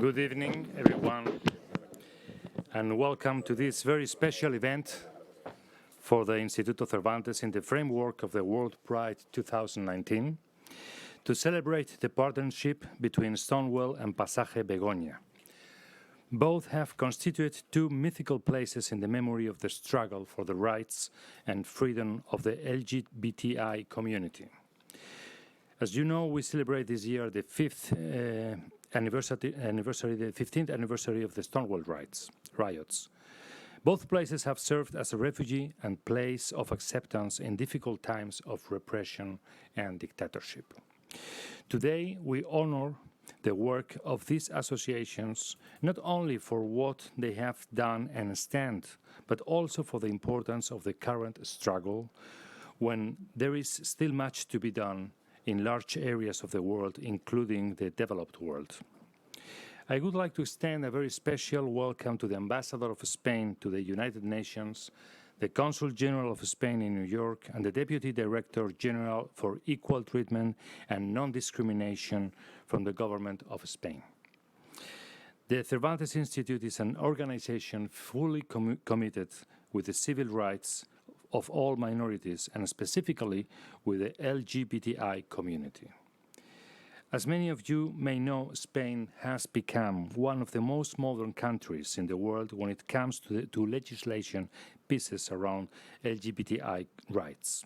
Good evening, everyone, and welcome to this very special event for the Instituto Cervantes in the framework of the World Pride 2019 to celebrate the partnership between Stonewall and Pasaje Begoña. Both have constituted two mythical places in the memory of the struggle for the rights and freedom of the LGBTI community. As you know, we celebrate this year the 15th anniversary of the Stonewall riots. Both places have served as a refugee and place of acceptance in difficult times of repression and dictatorship. Today, we honor the work of these associations not only for what they have done and stand, but also for the importance of the current struggle when there is still much to be done in large areas of the world, including the developed world. I would like to extend a very special welcome to the Ambassador of Spain to the United Nations, the Consul General of Spain in New York, and the Deputy Director General for Equal Treatment and Non-Discrimination from the Government of Spain. The Cervantes Institute is an organization fully committed with the civil rights of all minorities, and specifically with the LGBTI community. As many of you may know, Spain has become one of the most modern countries in the world when it comes to legislation pieces around LGBTI rights.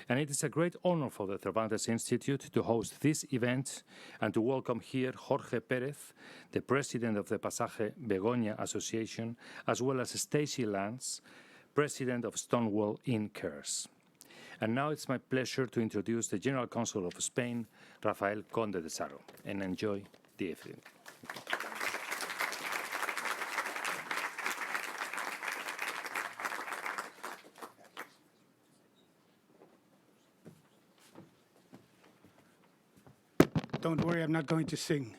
And it is a great honor for the Cervantes Institute to host this event and to welcome here Jorge Pérez, the president of the Pasaje Begoña Association, as well as Stacy Lance, President of Stonewall Inn Cares. And now it's my pleasure to introduce the General Consul of Spain, Rafael Conde de Saro, and enjoy the evening. Don't worry, I'm not going to sing.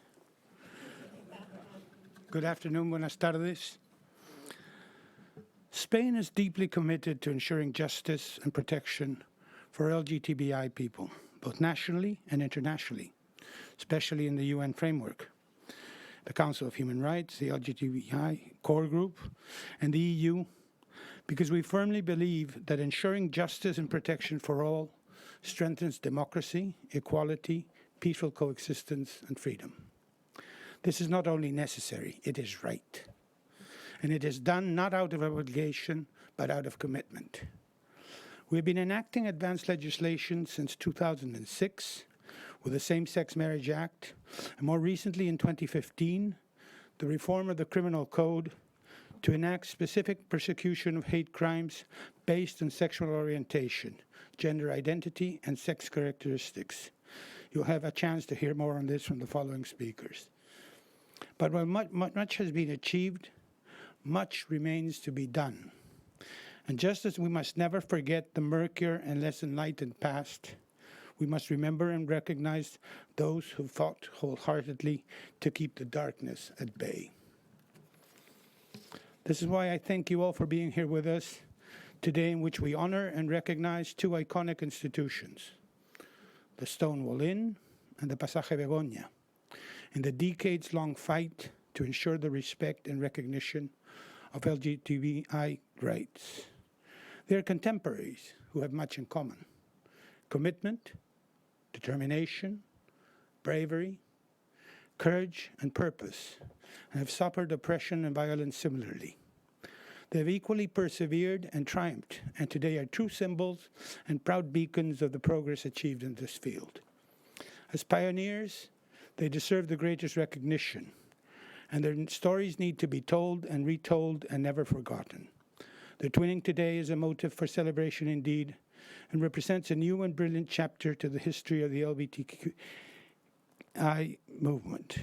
Good afternoon, buenas tardes. Spain is deeply committed to ensuring justice and protection for LGBTI people, both nationally and internationally, especially in the UN framework, the Council of Human Rights, the LGBTI core group, and the EU, because we firmly believe that ensuring justice and protection for all strengthens democracy, equality, peaceful coexistence, and freedom. This is not only necessary, it is right. And it is done not out of obligation, but out of commitment. We've been enacting advanced legislation since 2006 with the Same-Sex Marriage Act, and more recently in 2015, the reform of the Criminal Code to enact specific persecution of hate crimes based on sexual orientation, gender identity, and sex characteristics. You'll have a chance to hear more on this from the following speakers. But while much has been achieved, much remains to be done. And just as we must never forget the murkier and less enlightened past, we must remember and recognize those who fought wholeheartedly to keep the darkness at bay. This is why I thank you all for being here with us today, in which we honor and recognize two iconic institutions, the Stonewall Inn and the Pasaje Begoña, in the decades-long fight to ensure the respect and recognition of LGBTI rights. They are contemporaries who have much in common: commitment, determination, bravery, courage, and purpose, and have suffered oppression and violence similarly. They have equally persevered and triumphed, and today are true symbols and proud beacons of the progress achieved in this field. As pioneers, they deserve the greatest recognition, and their stories need to be told and retold and never forgotten. Their twinning today is a motive for celebration indeed, and represents a new and brilliant chapter to the history of the LGBTI movement.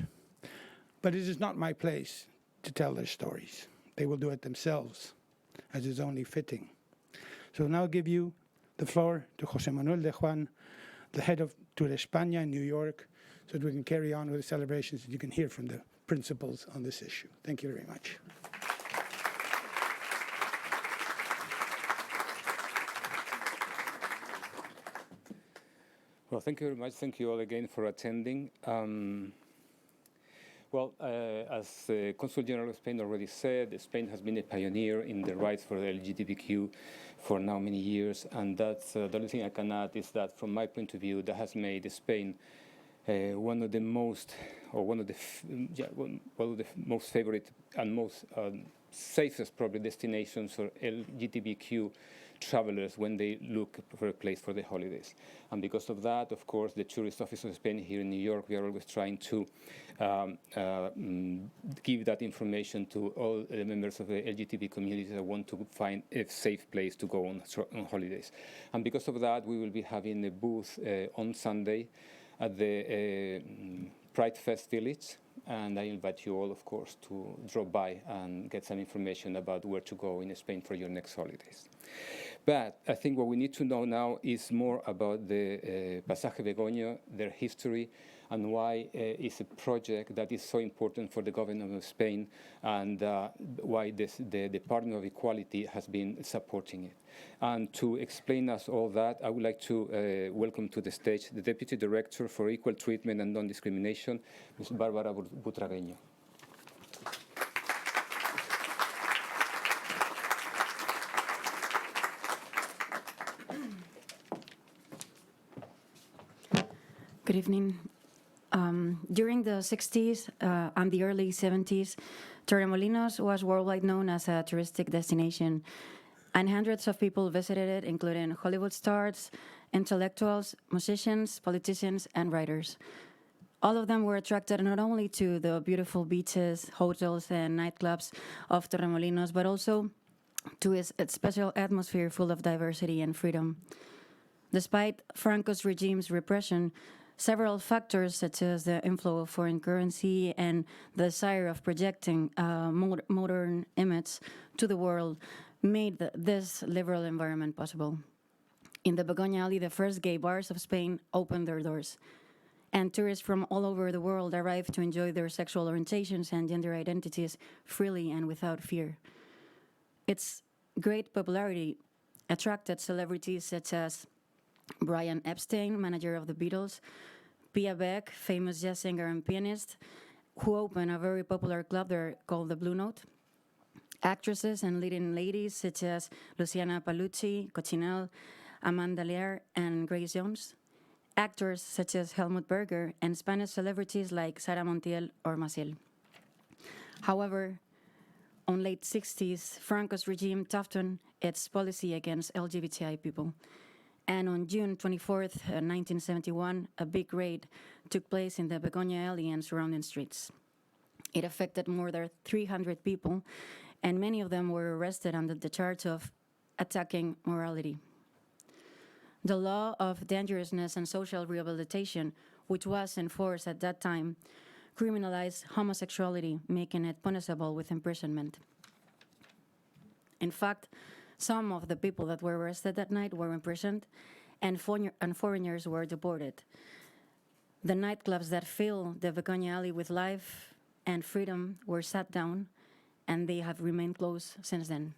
But it is not my place to tell their stories. They will do it themselves, as is only fitting. So I'll now give you the floor to José Manuel de Juan, the head of Tour España in New York, so that we can carry on with the celebrations and you can hear from the principals on this issue. Thank you very much. Well, thank you very much. Thank you all again for attending. Well, as the Consul General of Spain already said, Spain has been a pioneer in the rights for the LGBTQ for now many years, and that's the only thing I can add is that, from my point of view, that has made Spain one of the most, or one of the most favorite and most safest probably destinations for LGBTQ travelers when they look for a place for the holidays. And because of that, of course, the Tourist Office of Spain here in New York, we are always trying to give that information to all the members of the LGBT community that want to find a safe place to go on holidays. And because of that, we will be having a booth on Sunday at the Pride Fest Village, and I invite you all, of course, to drop by and get some information about where to go in Spain for your next holidays. But I think what we need to know now is more about the Pasaje Begoña, their history, and why it's a project that is so important for the government of Spain, and why the Department of Equality has been supporting it. And to explain us all that, I would like to welcome to the stage the Deputy Director for Equal Treatment and Non-Discrimination, Ms. Bárbara Butragueño. Good evening. During the 60s and the early 70s, Torremolinos was worldwide known as a touristic destination, and hundreds of people visited it, including Hollywood stars, intellectuals, musicians, politicians, and writers. All of them were attracted not only to the beautiful beaches, hotels, and nightclubs of Torremolinos, but also to its special atmosphere full of diversity and freedom. Despite Franco's regime's repression, several factors, such as the inflow of foreign currency and the desire of projecting a modern image to the world, made this liberal environment possible. In the Begoña Alley, the first gay bars of Spain opened their doors, and tourists from all over the world arrived to enjoy their sexual orientations and gender identities freely and without fear. Its great popularity attracted celebrities such as Brian Epstein, manager of the Beatles, Pia Beck, famous jazz singer and pianist, who opened a very popular club there called the Blue Note, actresses and leading ladies such as Luciana Palucci, Cochinelle, Amanda Lear, and Grace Jones, actors such as Helmut Berger, and Spanish celebrities like Sara Montiel or Maciel. However, on late 60s, Franco's regime toughened its policy against LGBTI people. And on June 24th, 1971, a big raid took place in the Begoña Alley and surrounding streets. It affected more than 300 people, and many of them were arrested under the charge of attacking morality. The law of dangerousness and social rehabilitation, which was enforced at that time, criminalized homosexuality, making it punishable with imprisonment. In fact, some of the people that were arrested that night were imprisoned, and foreigners were deported. The nightclubs that filled the Begoña Alley with life and freedom were shut down, and they have remained closed since then.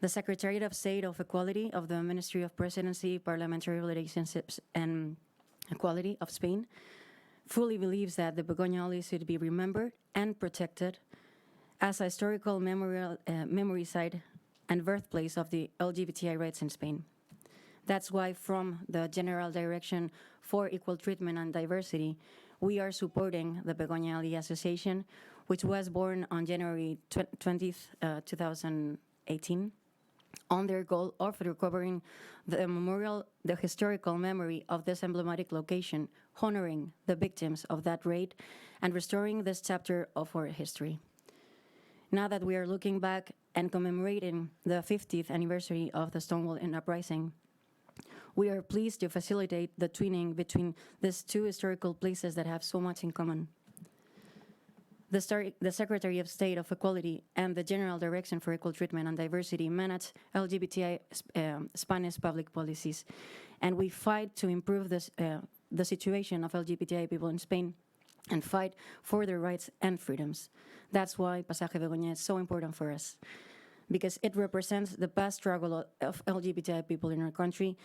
The Secretariat of State of Equality of the Ministry of Presidency, Parliamentary Relationships, and Equality of Spain fully believes that the Begoña Alley should be remembered and protected as a historical memory site and birthplace of the LGBTI rights in Spain. That's why, from the General Direction for Equal Treatment and Diversity, we are supporting the Begoña Alley Association, which was born on January 20th, 2018, on their goal of recovering the historical memory of this emblematic location, honoring the victims of that raid, and restoring this chapter of our history. Now that we are looking back and commemorating the 50th anniversary of the Stonewall Inn uprising, we are pleased to facilitate the twinning between these two historical places that have so much in common. The Secretary of State of Equality and the General Direction for Equal Treatment and Diversity manage LGBTI Spanish public policies, and we fight to improve the situation of LGBTI people in Spain and fight for their rights and freedoms. That's why Pasaje Begoña is so important for us, because it represents the past struggle of LGBTI people in our country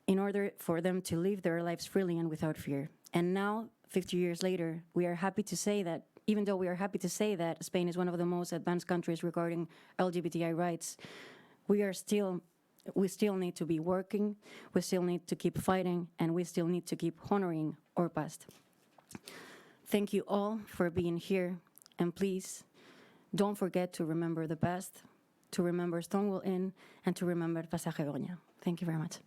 in order for them to live their lives freely and without fear. And now, 50 years later, we are happy to say that, even though we are happy to say that Spain is one of the most advanced countries regarding LGBTI rights, we still need to be working, we still need to keep fighting, and we still need to keep honoring our past. Thank you all for being here, and please don't forget to remember the past, to remember Stonewall Inn, and to remember Pasaje Begoña. Thank you very much.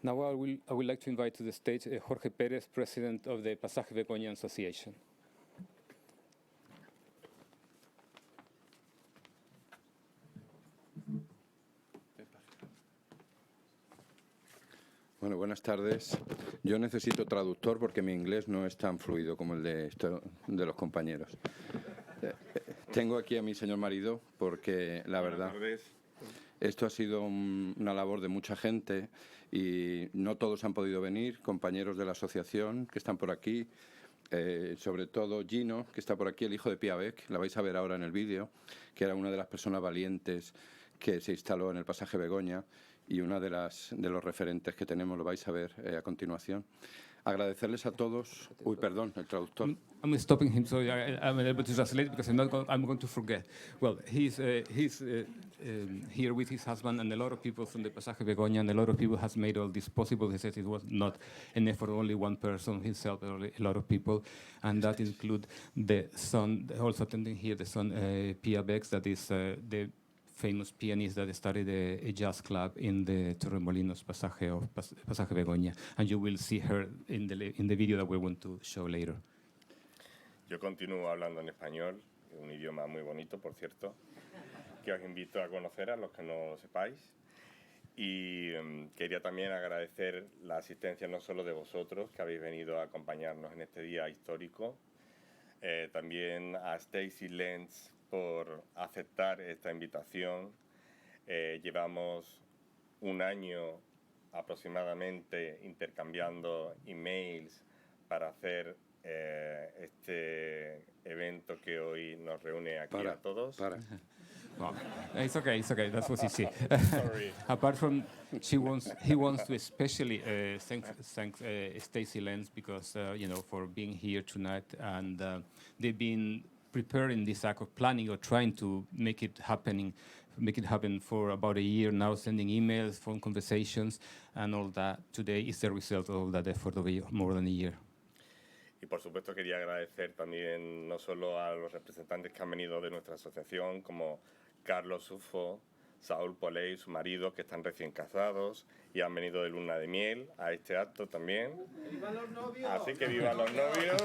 Now I would like to invite to the stage Jorge Pérez, President of the Pasaje Begoña Association. Bueno, buenas tardes. Yo necesito traductor porque mi inglés no es tan fluido como el de los compañeros. Tengo aquí a mi señor marido porque la verdad esto ha sido una labor de mucha gente y no todos han podido venir, compañeros de la asociación que están por aquí, sobre todo Gino, que está por aquí, el hijo de Pia Beck, la vais a ver ahora en el vídeo, que era una de las personas valientes que se instaló en el Pasaje Begoña y una de los referentes que tenemos, lo vais a ver a continuación. Agradecerles a todos. Uy, perdón, el traductor. I'm stopping him, so I'm unable to translate because I'm going to forget. Well, he's here with his husband and a lot of people from the Pasaje Begoña, and a lot of people has made all this possible. He says it was not an effort, only one person himself, but a lot of people, and that include the son, also attending here, the son Pia Beck, that is the famous pianist that started a jazz club in the Torremolinos Pasaje Begoña, and you will see her in the video that we're going to show later. Yo continúo hablando en español, un idioma muy bonito, por cierto, que os invito a conocer a los que no lo sepáis. Y quería también agradecer la asistencia no solo de vosotros, que habéis venido a acompañarnos en este día histórico, también a Stacy Lenz por aceptar esta invitación. Llevamos un año aproximadamente intercambiando emails para hacer este evento que hoy nos reúne aquí a todos. Well, it's okay. That's what he said. Sorry. Apart from, he wants to especially thank Stacy Lenz because for being here tonight, and they've been preparing this act of planning or trying to make it happen for about a year now, sending emails, phone conversations, and all that. Today is the result of all that effort of more than a year. Y por supuesto quería agradecer también no solo a los representantes que han venido de nuestra asociación, como Carlos Sufo, Saúl Poley, su marido, que están recién casados y han venido de luna de miel a este acto también. ¡Vivan los novios! Así que ¡vivan los novios!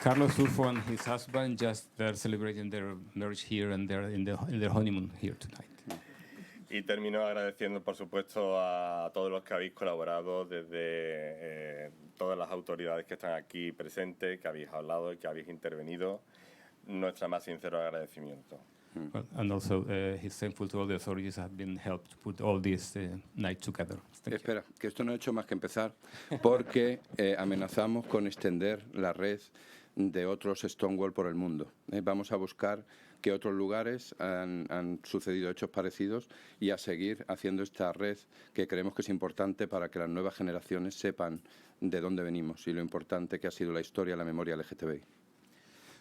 Carlos Sufo and his husband they're celebrating their marriage here, and they're in their honeymoon here tonight. Y termino agradeciendo, por supuesto, a todos los que habéis colaborado, desde todas las autoridades que están aquí presentes, que habéis hablado y que habéis intervenido. Nuestro más sincero agradecimiento. Well, and also he's thankful to all the authorities that have been helped to put all this night together. Espera, que esto no ha hecho más que empezar, porque amenazamos con extender la red de otros Stonewall por el mundo. Vamos a buscar que otros lugares han sucedido hechos parecidos y a seguir haciendo esta red que creemos que es importante para que las nuevas generaciones sepan de dónde venimos y lo importante que ha sido la historia, la memoria LGTBI.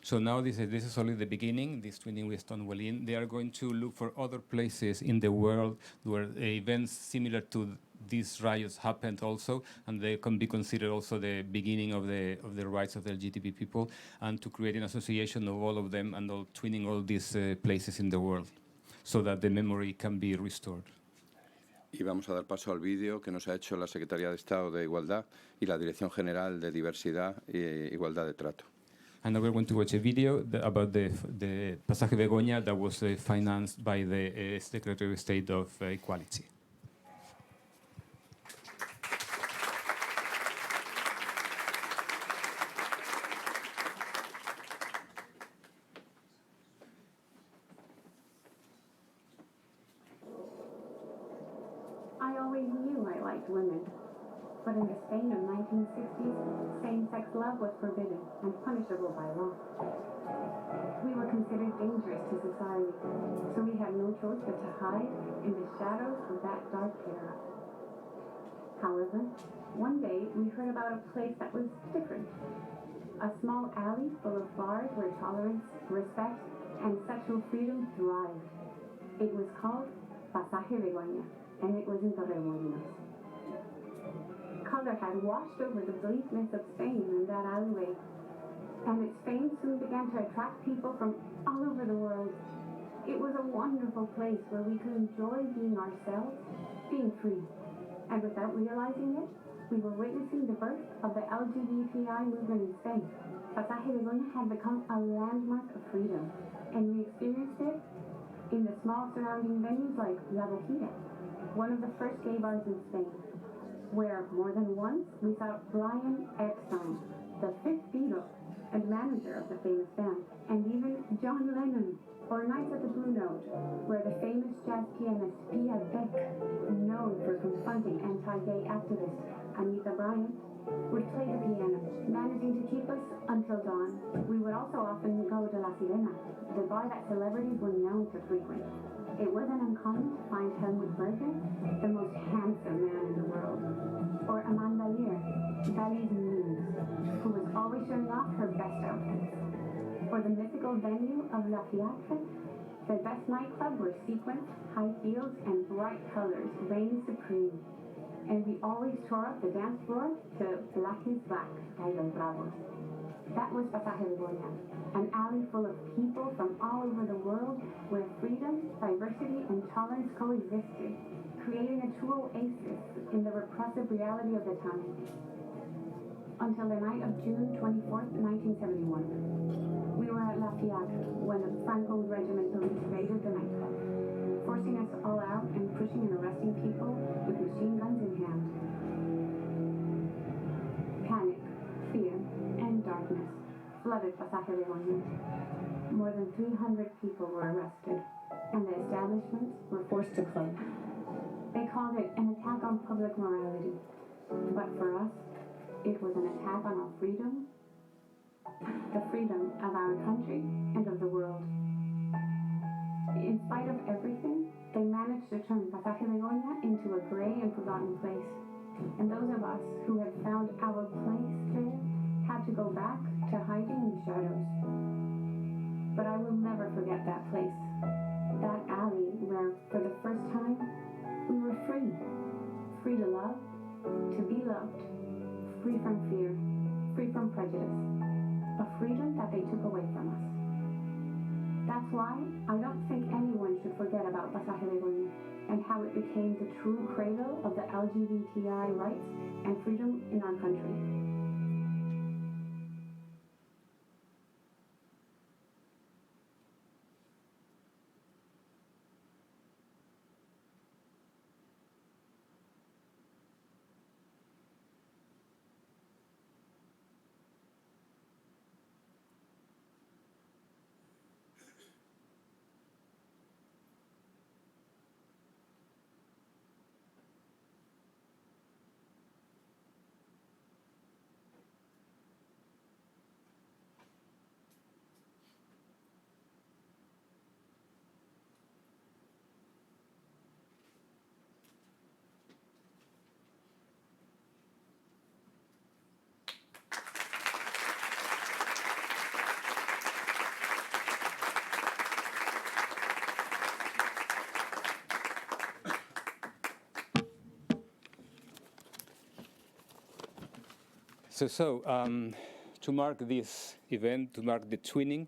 So now this is only the beginning, this twinning with Stonewall Inn. They are going to look for other places in the world where events similar to these riots happened also, and they can be considered also the beginning of the rights of the LGBT people, and to create an association of all of them and all twinning all these places in the world, so that the memory can be restored. Y vamos a dar paso al vídeo que nos ha hecho la Secretaría de Estado de Igualdad y la Dirección General de Diversidad e Igualdad de Trato. And now we're going to watch a video about the Pasaje Begoña that was financed by the Secretary of State of Equality. I always knew I liked women, but in the Spain of 1960s, same-sex love love was forbidden and punishable by law. We were considered dangerous to society, so we had no choice but to hide in the shadows of that dark era. However, one day we heard about a place that was different. A small alley full of bars where tolerance, respect, and sexual freedom thrived. It was called Pasaje Begoña, and it was in Torremolinos. Color had washed over the bleakness of Spain in that alleyway, and its fame soon began to attract people from all over the world. It was a wonderful place where we could enjoy being ourselves, being free. And without realizing it, we were witnessing the birth of the LGBTI movement in Spain. Pasaje Begoña had become a landmark of freedom, and we experienced it in the small surrounding venues like La Boquilla, one of the first gay bars in Spain, where more than once we saw Brian Epstein, the fifth Beatle and manager of the famous band, and even John Lennon, or Nights at the Blue Note, where the famous jazz pianist Pia Beck, known for confronting anti-gay activist Anita Bryant, would play the piano, managing to keep us until dawn. We would also often go to La Sirena, the bar that celebrities were known to frequent. It wasn't uncommon to find Helmut Berger, the most handsome man in the world, or Amanda Lear, Dali's muse, who was always showing off her best outfits. For the mythical venue of La Fiacre, the best nightclub where sequins, high heels, and bright colors reigned supreme. And we always tore up the dance floor to Black is Black by Los Bravos. That was Pasaje Begoña, an alley full of people from all over the world where freedom, diversity, and tolerance coexisted, creating a true oasis in the repressive reality of the time. Until the night of June 24th, 1971. We were at La Fiacre when the Franco Regiment police raided the nightclub, forcing us all out and pushing and arresting people with machine guns in hand. Panic, fear, and darkness flooded Pasaje Begoña. More than 300 people were arrested, and the establishments were forced to close. They called it an attack on public morality, but for us, it was an attack on our freedom, the freedom of our country and of the world. In spite of everything, they managed to turn Pasaje Begoña into a gray and forgotten place. And those of us who had found our place there had to go back to hiding in the shadows. But I will never forget that place, that alley where, for the first time, we were free. Free to love, to be loved, free from fear, free from prejudice, a freedom that they took away from us. That's why I don't think anyone should forget about Pasaje Begoña and how it became the true cradle of the LGBTI rights and freedom in our country. To mark this event, to mark the twinning,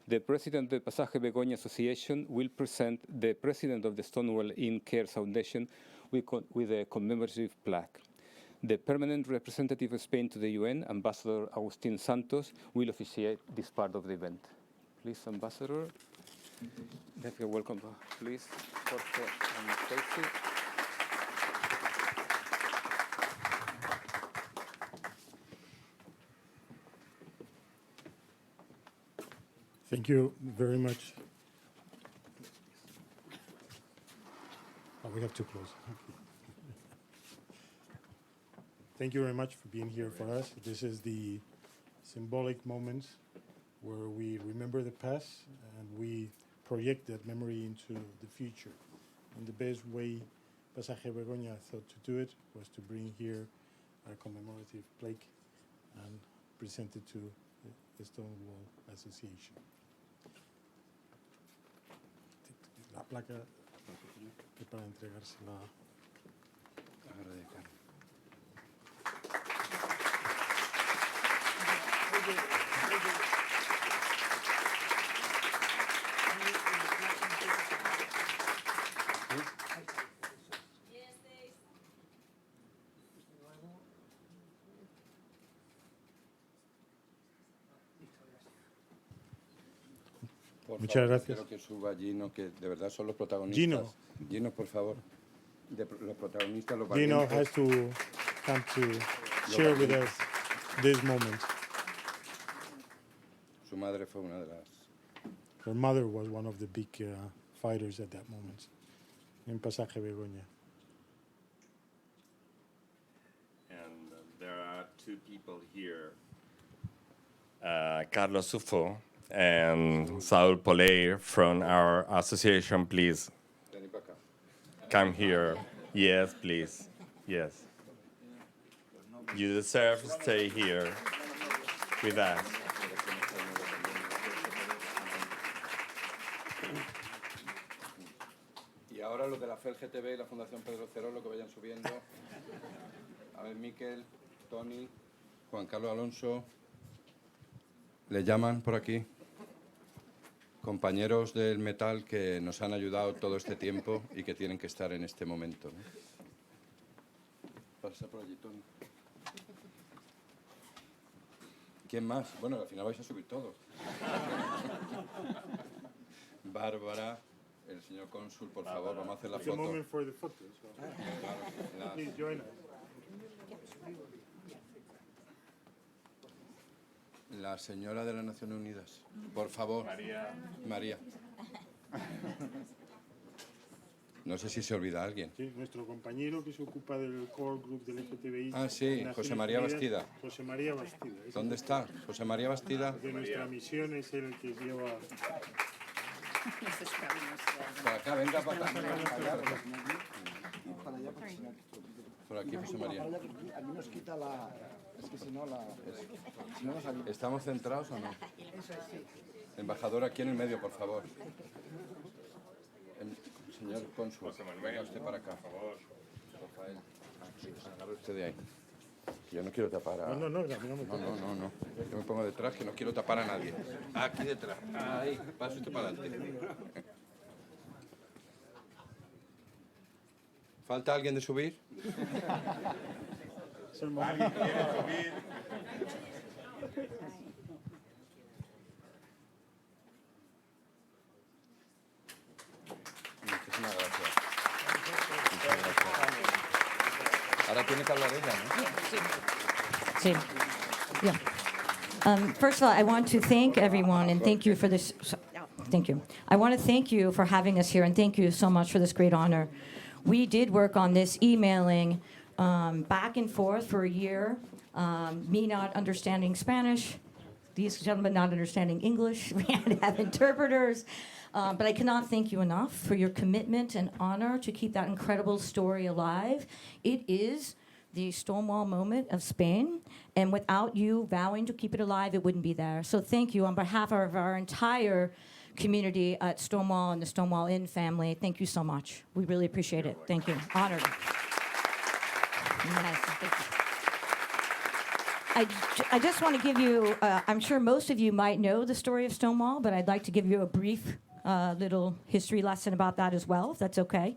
the president of the Pasaje Begoña Association will present the president of the Stonewall Inn Care Foundation with a commemorative plaque. The permanent representative of Spain to the UN, Ambassador Agustín Santos, will officiate this part of the event. Please, Ambassador. Welcome, please, Jorge and Stacy. Thank you very much. Oh, we have to close. Thank you very much for being here for us. This is the symbolic moments where we remember the past and we project that memory into the future. And the best way Pasaje Begoña thought to do it was to bring here a commemorative plaque and present it to the Stonewall Association. La placa es para entregársela. Por Muchas favor, gracias. Quiero que suba Gino, que de verdad son los protagonistas. Gino. Gino, por favor. Los protagonistas, los Gino valientes. has to come to share with us this moment. Su madre fue una de las... Her mother was one of the big fighters at that moment in Pasaje Begoña. And there are two people here, Carlos Sufo and Saul Poleir from our association. Please Vení para acá. come here. Yes, please. Yes. You deserve to stay here with us. Y ahora los de la FELGTB y la Fundación Pedro Cerolo que vayan subiendo. A ver, Miquel, Tony, Juan Carlos Alonso. ¿Le llaman por aquí? Compañeros del metal que nos han ayudado todo este tiempo y que tienen que estar en este momento, ¿no? Pasa por allí, Tony. ¿Quién más? Bueno, al final vais a subir todos. Bárbara, el señor cónsul, por favor, vamos a hacer la It's a foto. moment for the photos. La- Please join us. La señora de las Naciones Unidas, por favor. María. No sé si se olvida alguien. Sí, nuestro compañero que se ocupa del core group del LGTBI. Ah, sí, en Naciones José María Unidas, Bastida. José María Bastida. Es ¿Dónde está? José María Bastida. de nuestra misión es el que lleva. Por acá, venga para acá. Por aquí, José María. Aquí nos quita la... Es que si no la... Si no nos ayuda. ¿Estamos centrados o no? Embajador, aquí en el medio, por favor. Señor cónsul, venga usted para acá. Por favor. Rafael, agarre usted de ahí. Yo no quiero tapar a... No, a mí no me toca. No. Yo me pongo detrás, que no quiero tapar a nadie. Aquí detrás. Ahí, pase usted para adelante. ¿Falta alguien de subir? ¿Alguien quiere subir? Muchísimas gracias. Muchas gracias. Ahora tiene que hablar ella, ¿no? Sí. Yeah. First of all, I want to thank everyone and thank you for this. Thank you. I want to thank you for having us here and thank you so much for this great honor. We did work on this emailing back and forth for a year. Me not understanding Spanish, these gentlemen not understanding English. We had to have interpreters. But I cannot thank you enough for your commitment and honor to keep that incredible story alive. It is the Stonewall moment of Spain, and without you vowing to keep it alive, it wouldn't be there. So thank you on behalf of our entire community at Stonewall and the Stonewall Inn family. Thank you so much. We really appreciate it. Thank you. Honored. Yes, thank you. I just want to give you, I'm sure most of you might know the story of Stonewall, but I'd like to give you a brief little history lesson about that as well, if that's okay,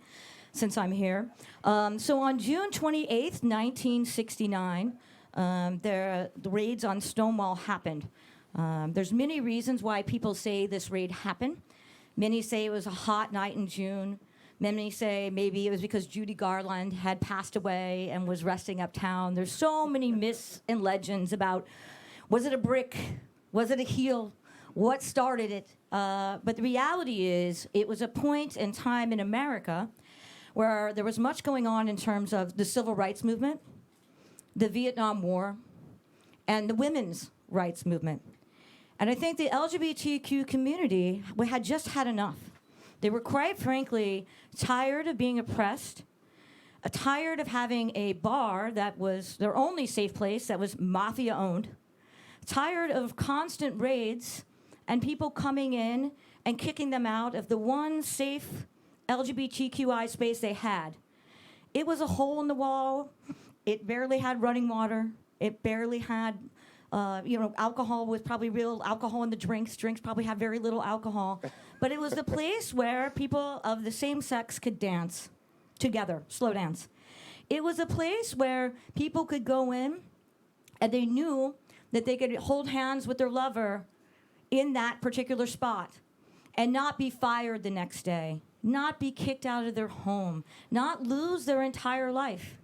since I'm here. So on June 28th, 1969, the raids on Stonewall happened. There's many reasons why people say this raid happened. Many say it was a hot night in June. Many say maybe it was because Judy Garland had passed away and was resting uptown. There's so many myths and legends about, was it a brick? Was it a heel? What started it? But the reality is it was a point in time in America where there was much going on in terms of the civil rights movement, the Vietnam War, and the women's rights movement. And I think the LGBTQ community had just had enough. They were quite frankly tired of being oppressed, tired of having a bar that was their only safe place that was mafia-owned, tired of constant raids and people coming in and kicking them out of the one safe LGBTQI space they had. It was a hole in the wall. It barely had running water. It barely had, alcohol was probably real alcohol in the drinks. Drinks probably had very little alcohol. But it was a place where people of the same sex could dance together, slow dance. It was a place where people could go in and they knew that they could hold hands with their lover in that particular spot and not be fired the next day, not be kicked out of their home, not lose their entire life.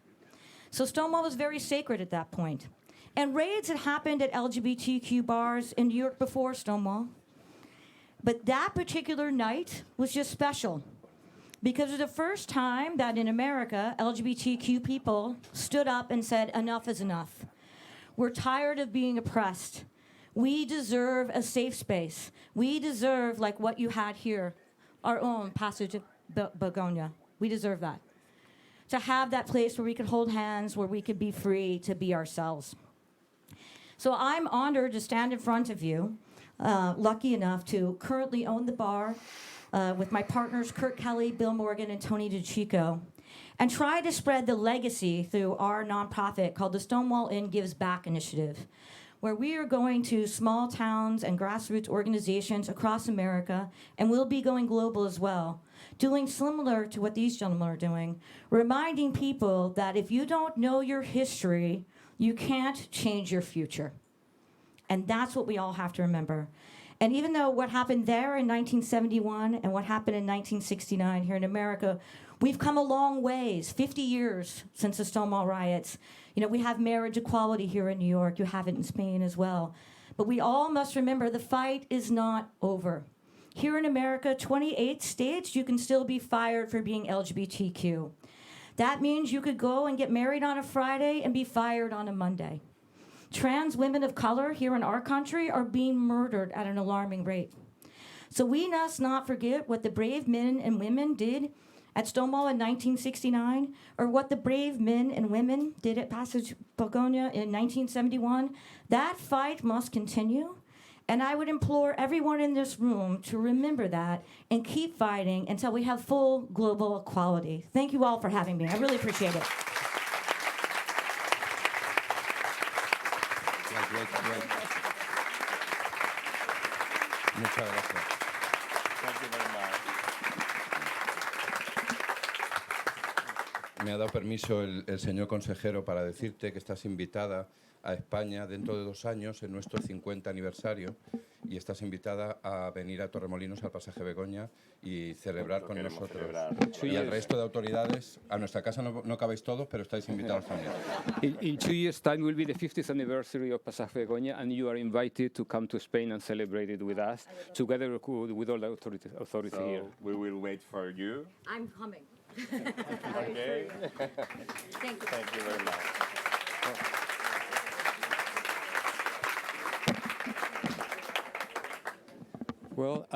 So Stonewall was very sacred at that point. And raids had happened at LGBTQ bars in New York before Stonewall. But that particular night was just special because it was the first time that in America, LGBTQ people stood up and said, enough is enough. We're tired of being oppressed. We deserve a safe space. We deserve, like what you had here, our own Passage of Begonia. We deserve that. To have that place where we could hold hands, where we could be free to be ourselves. So I'm honored to stand in front of you, lucky enough to currently own the bar with my partners Kurt Kelly, Bill Morgan, and Tony DeChico, and try to spread the legacy through our nonprofit called the Stonewall Inn Gives Back Initiative, where we are going to small towns and grassroots organizations across America, and we'll be going global as well, doing similar to what these gentlemen are doing, reminding people that if you don't know your history, you can't change your future. And that's what we all have to remember. And even though what happened there in 1971 and what happened in 1969 here in America, we've come a long ways, 50 years since the Stonewall riots. You know, we have marriage equality here in New York. You have it in Spain as well. But we all must remember the fight is not over. Here in America, 28 states, you can still be fired for being LGBTQ. That means you could go and get married on a Friday and be fired on a Monday. Trans women of color here in our country are being murdered at an alarming rate. So we must not forget what the brave men and women did at Stonewall in 1969, or what the brave men and women did at Passage Begonia in 1971. That fight must continue. And I would implore everyone in this room to remember that and keep fighting until we have full global equality. Thank you all for having me. I really appreciate it. Great. Muchas gracias. Thank you very much. Me ha dado permiso el señor consejero para decirte que estás invitada a España dentro de 2 años en nuestro 50 aniversario y estás invitada a venir a Torremolinos al Pasaje Begoña y celebrar con nosotros. Y al resto de autoridades, a nuestra casa no cabéis todos, pero estáis invitados también. In 2 years' time will be the 50th anniversary of Pasaje Begoña, and you are invited to come to Spain and celebrate it with us, together with all the authorities here. We will wait for you. I'm coming. Okay. Thank you. Thank you very much. Well,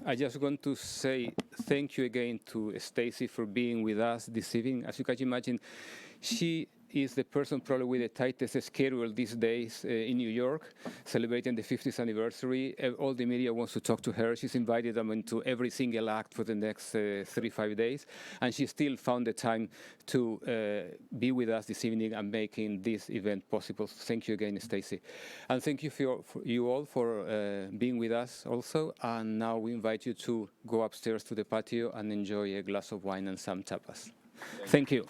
I just want to say thank you again to Stacy for being with us this evening. As you can imagine, she is the person probably with the tightest schedule these days in New York, celebrating the 50th anniversary. All the media wants to talk to her. She's invited them into every single act for the next 35 days, and she still found the time to be with us this evening and making this event possible. Thank you again, Stacy. And thank you for you all for being with us also. And now we invite you to go upstairs to the patio and enjoy a glass of wine and some tapas. Thank you.